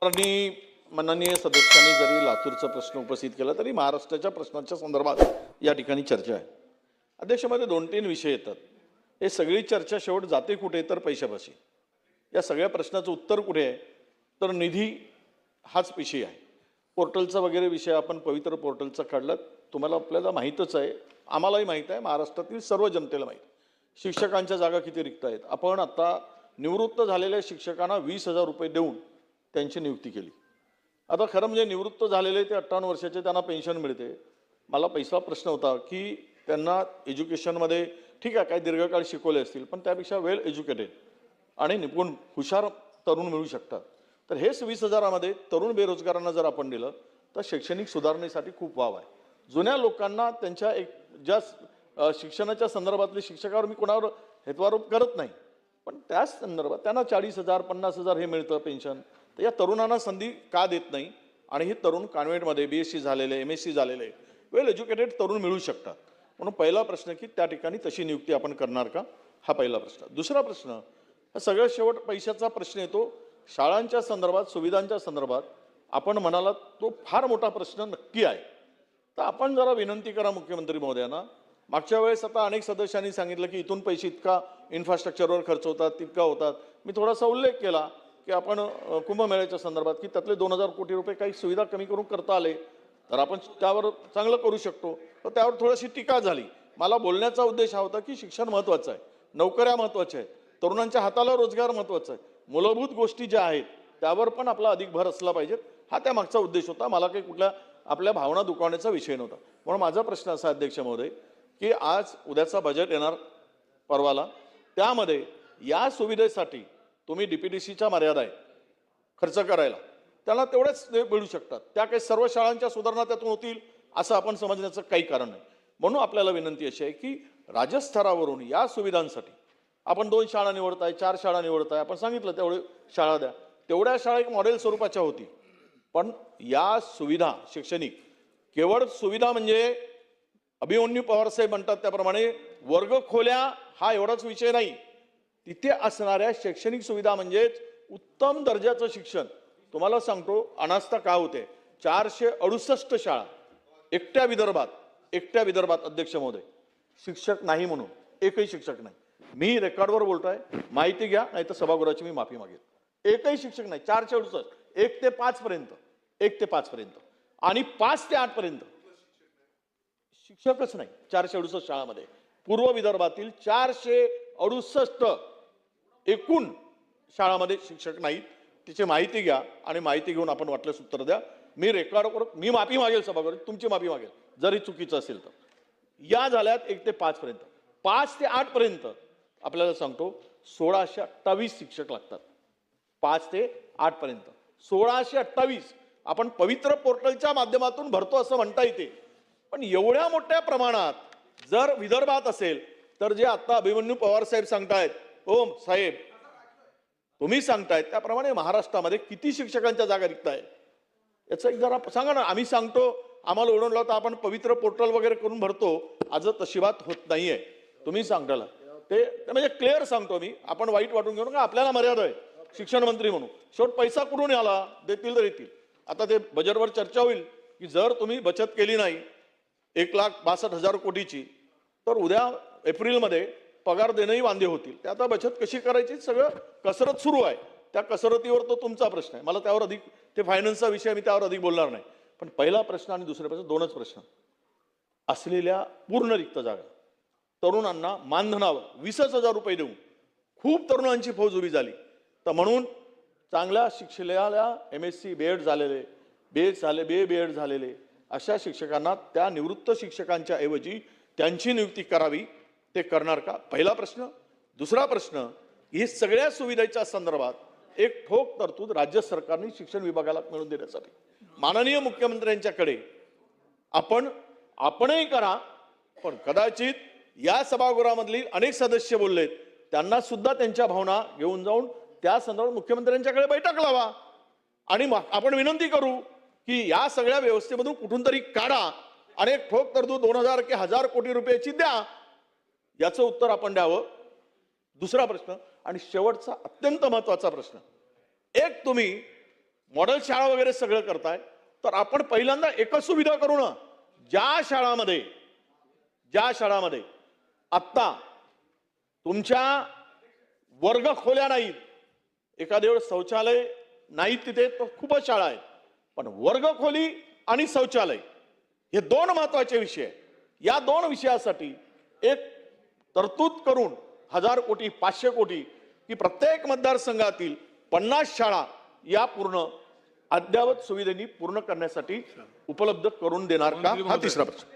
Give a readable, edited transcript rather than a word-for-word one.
आणि माननीय सदस्यांनी जरी लातूरचा प्रश्न उपस्थित केला तरी महाराष्ट्राच्या प्रश्नाच्या संदर्भात या ठिकाणी चर्चा आहे. अध्यक्षमध्ये 2-3 विषय येतात. हे सगळी चर्चा शेवट जाते कुठे तर पैशापाशी. या सगळ्या प्रश्नाचं उत्तर कुठे आहे तर निधी हाच विषय आहे. पोर्टलचा वगैरे विषय आपण पवित्र पोर्टलचा काढला. तुम्हाला आपल्याला माहीतच आहे, आम्हालाही माहीत आहे, महाराष्ट्रातील सर्व जनतेला माहीत. शिक्षकांच्या जागा किती रिक्त आहेत. आपण आता निवृत्त झालेल्या शिक्षकांना 20,000 रुपये देऊन त्यांची नियुक्ती केली. आता खरं म्हणजे निवृत्त झालेले ते 58 वर्षाचे त्यांना पेन्शन मिळते. मला पैसा प्रश्न होता की त्यांना एज्युकेशनमध्ये ठीक आहे काही दीर्घकाळ शिकवले असतील पण त्यापेक्षा वेल एज्युकेटेड आणि निपुण हुशार तरुण मिळू शकतात. तर हेच 20,000मध्ये तरुण बेरोजगारांना जर आपण दिलं तर शैक्षणिक सुधारणेसाठी खूप वाव आहे. जुन्या लोकांना त्यांच्या ज्या शिक्षणाच्या संदर्भातले शिक्षकावर मी कोणावर हेतवारोप करत नाही, पण त्याच संदर्भात त्यांना 40,000 50,000 हे मिळतं पेन्शन. तर या तरुणांना संधी का देत नाही. आणि हे तरुण कॉन्व्हेंटमध्ये BSc झालेले MSc झालेले वेल एज्युकेटेड तरुण मिळू शकतात. म्हणून पहिला प्रश्न की त्या ठिकाणी तशी नियुक्ती आपण करणार का, हा पहिला प्रश्न. दुसरा प्रश्न, हा सगळ्यात शेवट पैशाचा प्रश्न येतो. शाळांच्या संदर्भात सुविधांच्या संदर्भात आपण म्हणाला तो फार मोठा प्रश्न नक्की आहे. तर आपण जरा विनंती करा मुख्यमंत्री महोदयांना. मागच्या वेळेस आता अनेक सदस्यांनी सांगितलं की इथून पैसे इतका इन्फ्रास्ट्रक्चरवर खर्च होतात तितका होतात. मी थोडासा उल्लेख केला की आपण कुंभमेळ्याच्या संदर्भात की त्यातले 2,000 कोटी रुपये काही सुविधा कमी करून करता आले तर आपण त्यावर चांगलं करू शकतो. तर त्यावर थोडीशी टीका झाली. मला बोलण्याचा उद्देश हा होता की शिक्षण महत्त्वाचं आहे, नोकऱ्या महत्त्वाच्या आहेत, तरुणांच्या हाताला रोजगार महत्त्वाचा आहे, मूलभूत गोष्टी ज्या आहेत त्यावर पण आपला अधिक भर असला पाहिजे, हा त्यामागचा उद्देश होता. मला काही कुठल्या आपल्या भावना दुखावण्याचा विषय नव्हता. म्हणून माझा प्रश्न असा अध्यक्ष महोदय की आज उद्याचा बजेट येणार परवाला, त्यामध्ये या सुविधेसाठी तुम्ही DPDCच्या मर्यादा आहे खर्च करायला, त्याला तेवढेच मिळू शकतात. त्या काही सर्व शाळांच्या सुधारणा त्यातून होतील असं आपण समजण्याचं काही कारण नाही. म्हणून आपल्याला विनंती अशी आहे की राज्यस्तरावरून या सुविधांसाठी आपण 2 शाळा निवडताय, 4 शाळा निवडताय, आपण सांगितलं तेवढे शाळा द्या. तेवढ्या शाळा एक मॉडेल स्वरूपाच्या होती. पण या सुविधा शैक्षणिक केवळ सुविधा म्हणजे अभिमन्यू पवारसाहेब म्हणतात त्याप्रमाणे वर्ग खोल्या हा एवढाच विषय नाही. तिथे असणाऱ्या शैक्षणिक सुविधा म्हणजेच उत्तम दर्जाचं शिक्षण. तुम्हाला सांगतो अनास्था का होते. 468 शाळा एकट्या विदर्भात अध्यक्ष महोदय शिक्षक नाही म्हणून एकही शिक्षक नाही. मी रेकॉर्डवर बोलतोय, माहिती घ्या नाही तर सभागृहाची मी माफी मागेल. एकही शिक्षक नाही. 468 1 ते 5 पर्यंत आणि 5 ते 8 पर्यंत शिक्षकच नाही. 468 शाळामध्ये पूर्व विदर्भातील 468 एकूण शाळामध्ये शिक्षक नाहीत. तिची माहिती घ्या आणि माहिती घेऊन आपण वाटल्यास उत्तर द्या. मी रेकॉर्डवर मी माफी मागेल सभागृहात, तुमची माफी मागेल जरी चुकीचं असेल तर. या झाल्यात 1 ते 5 पर्यंत. 5 ते 8 पर्यंत आपल्याला सांगतो 1628 शिक्षक लागतात. 5 ते 8 पर्यंत 1628 आपण पवित्र पोर्टलच्या माध्यमातून भरतो असं म्हणता येते. पण एवढ्या मोठ्या प्रमाणात जर विदर्भात असेल तर जे आता अभिमन्यू पवार साहेब सांगतायत, ओ साहेब तुम्ही सांगतायत त्याप्रमाणे महाराष्ट्रामध्ये किती शिक्षकांच्या जागा रिक्त आहे याचं एक जरा सांगा ना. आम्ही सांगतो आम्हाला ओढून लावता आपण पवित्र पोर्टल वगैरे करून भरतो, आज तशी बात होत नाहीये. तुम्ही सांगताला ते म्हणजे क्लिअर सांगतो मी. आपण वाईट वाटून घेऊ नका, आपल्याला मर्यादा आहे शिक्षण मंत्री म्हणून. शेवट पैसा कुठून आला देतील तर येतील. आता ते बजेटवर चर्चा होईल की जर तुम्ही बचत केली नाही 1,62,000 कोटीची तर उद्या एप्रिलमध्ये पगार देणंही वांदे होतील. ते आता बचत कशी करायची सगळं कसरत सुरू आहे. त्या कसरतीवर तो तुमचा प्रश्न आहे. मला त्यावर अधिक ते फायनान्सचा विषय मी त्यावर अधिक बोलणार नाही. पण पहिला प्रश्न आणि दुसरा प्रश्न 2च प्रश्न. असलेल्या पूर्ण रिक्त जागा तरुणांना मानधनावर 20,000 रुपये देऊन खूप तरुणांची फौज उभी झाली. तर म्हणून चांगल्या शिक्षलेल्या MSc BEd झालेले BA झालेले अशा शिक्षकांना त्या निवृत्त शिक्षकांच्या ऐवजी त्यांची नियुक्ती करावी. ते करणार का, पहिला प्रश्न. दुसरा प्रश्न, ही सगळ्या सुविधेच्या संदर्भात एक ठोक तरतूद राज्य सरकारने शिक्षण विभागाला मिळवून देण्यासाठी माननीय मुख्यमंत्र्यांच्याकडे आपणही करा. पण कदाचित या सभागृहामधली अनेक सदस्य बोललेत त्यांना सुद्धा त्यांच्या भावना घेऊन जाऊन त्या संदर्भात मुख्यमंत्र्यांच्याकडे बैठक लावा आणि आपण विनंती करू की या सगळ्या व्यवस्थेमधून कुठून तरी काढा आणि एक ठोक तरतूद 2,000 की 1,000 कोटी रुपयाची द्या. याचं उत्तर आपण द्यावं. दुसरा प्रश्न आणि शेवटचा अत्यंत महत्त्वाचा प्रश्न. एक तुम्ही मॉडेल शाळा वगैरे सगळं करताय, तर आपण पहिल्यांदा एकच सुविधा करू ना. ज्या शाळामध्ये आत्ता तुमच्या वर्ग खोल्या नाहीत, एखाद्या वेळेस शौचालय नाहीत तिथे, तर खूपच शाळा आहेत, पण वर्ग खोली आणि शौचालय हे दोन महत्वाचे विषय आहेत. या दोन विषयासाठी एक तरतूद करून 1000 कोटी 500 कोटी की प्रत्येक मतदारसंघातील 50 शाळा या पूर्ण अद्ययावत सुविधेनी पूर्ण करण्यासाठी उपलब्ध करून देणार का, हा तिसरा प्रश्न.